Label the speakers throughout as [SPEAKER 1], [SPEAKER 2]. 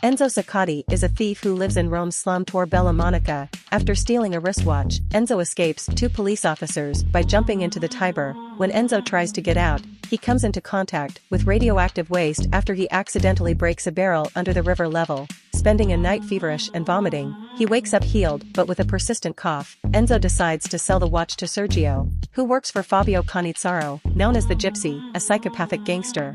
[SPEAKER 1] Enzo Siccotti is a thief who lives in Rome's slum Tor Bella Monica. After stealing a wristwatch, Enzo escapes two police officers by jumping into the Tiber. When Enzo tries to get out, he comes into contact with radioactive waste after he accidentally breaks a barrel under the river level. Spending a night feverish and vomiting, he wakes up healed but with a persistent cough. Enzo decides to sell the watch to Sergio, who works for Fabio Canizzaro, known as the Gypsy, a psychopathic gangster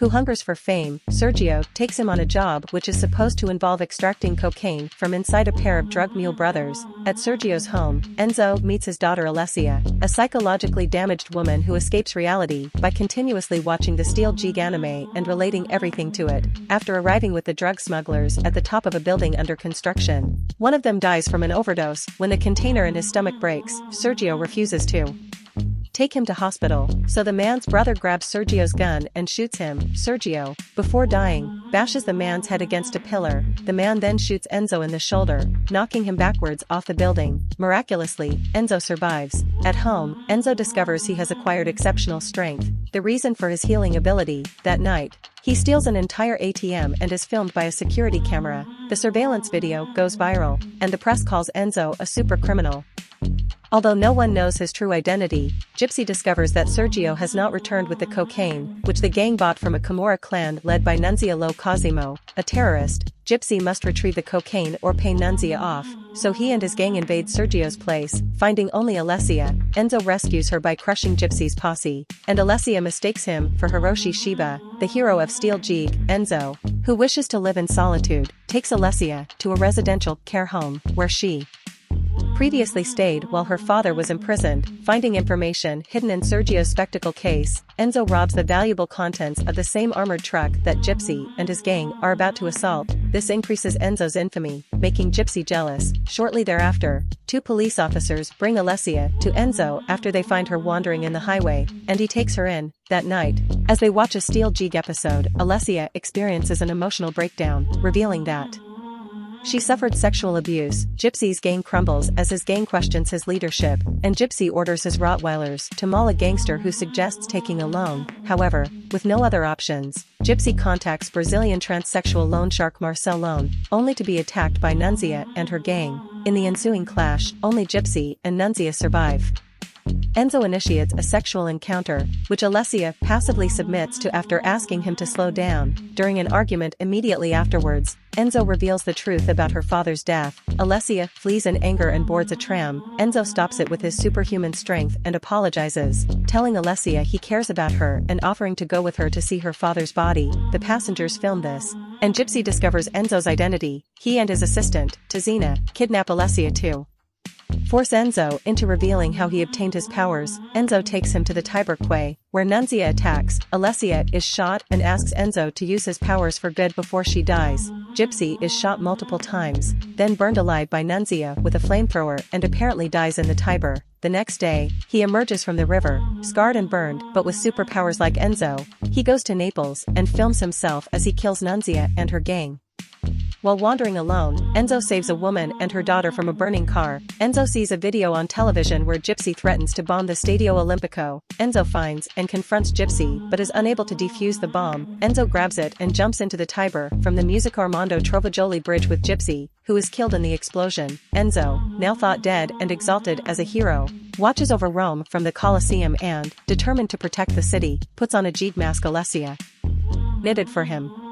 [SPEAKER 1] who hungers for fame. Sergio takes him on a job which is supposed to involve extracting cocaine from inside a pair of drug mule brothers. At Sergio's home, Enzo meets his daughter Alessia, a psychologically damaged woman who escapes reality by continuously watching the Steel Jig anime and relating everything to it. After arriving with the drug smugglers at the top of a building under construction, one of them dies from an overdose. When the container in his stomach breaks, Sergio refuses to take him to hospital, so the man's brother grabs Sergio's gun and shoots him. Sergio, before dying, bashes the man's head against a pillar. The man then shoots Enzo in the shoulder, knocking him backwards off the building. Miraculously, Enzo survives. At home, Enzo discovers he has acquired exceptional strength, the reason for his healing ability. That night, he steals an entire ATM and is filmed by a security camera. The surveillance video goes viral, and the press calls Enzo a super criminal. Although no one knows his true identity, Gypsy discovers that Sergio has not returned with the cocaine, which the gang bought from a Camorra clan led by Nunzia Lo Cosimo, a terrorist. Gypsy must retrieve the cocaine or pay Nunzia off, so he and his gang invade Sergio's place. Finding only Alessia, Enzo rescues her by crushing Gypsy's posse, and Alessia mistakes him for Hiroshi Shiba, the hero of Steel Jig. Enzo, who wishes to live in solitude, takes Alessia to a residential care home, where she previously stayed while her father was imprisoned. Finding information hidden in Sergio's spectacle case, Enzo robs the valuable contents of the same armored truck that Gypsy and his gang are about to assault. This increases Enzo's infamy, making Gypsy jealous. Shortly thereafter, two police officers bring Alessia to Enzo after they find her wandering in the highway, and he takes her in. That night, as they watch a Steel Jig episode, Alessia experiences an emotional breakdown, revealing that she suffered sexual abuse. Gypsy's gang crumbles as his gang questions his leadership, and Gypsy orders his Rottweilers to maul a gangster who suggests taking a loan. However, with no other options, Gypsy contacts Brazilian transsexual loan shark Marcel Loan, only to be attacked by Nunzia and her gang. In the ensuing clash, only Gypsy and Nunzia survive. Enzo initiates a sexual encounter, which Alessia passively submits to after asking him to slow down. During an argument immediately afterwards, Enzo reveals the truth about her father's death. Alessia flees in anger and boards a tram. Enzo stops it with his superhuman strength and apologizes, telling Alessia he cares about her and offering to go with her to see her father's body. The passengers film this, and Gypsy discovers Enzo's identity. He and his assistant, Tazina, kidnap Alessia too. Force Enzo into revealing how he obtained his powers. Enzo takes him to the Tiber Quay, where Nunzia attacks. Alessia is shot and asks Enzo to use his powers for good before she dies. Gypsy is shot multiple times, then burned alive by Nunzia with a flamethrower and apparently dies in the Tiber. The next day, he emerges from the river, scarred and burned, but with superpowers like Enzo. He goes to Naples and films himself as he kills Nunzia and her gang. While wandering alone, Enzo saves a woman and her daughter from a burning car. Enzo sees a video on television where Gypsy threatens to bomb the Stadio Olimpico. Enzo finds and confronts Gypsy but is unable to defuse the bomb. Enzo grabs it and jumps into the Tiber from the Music Armando Trovajoli bridge with Gypsy, who is killed in the explosion. Enzo, now thought dead and exalted as a hero, watches over Rome from the Colosseum and, determined to protect the city, puts on a Jig mask Alessia knitted for him.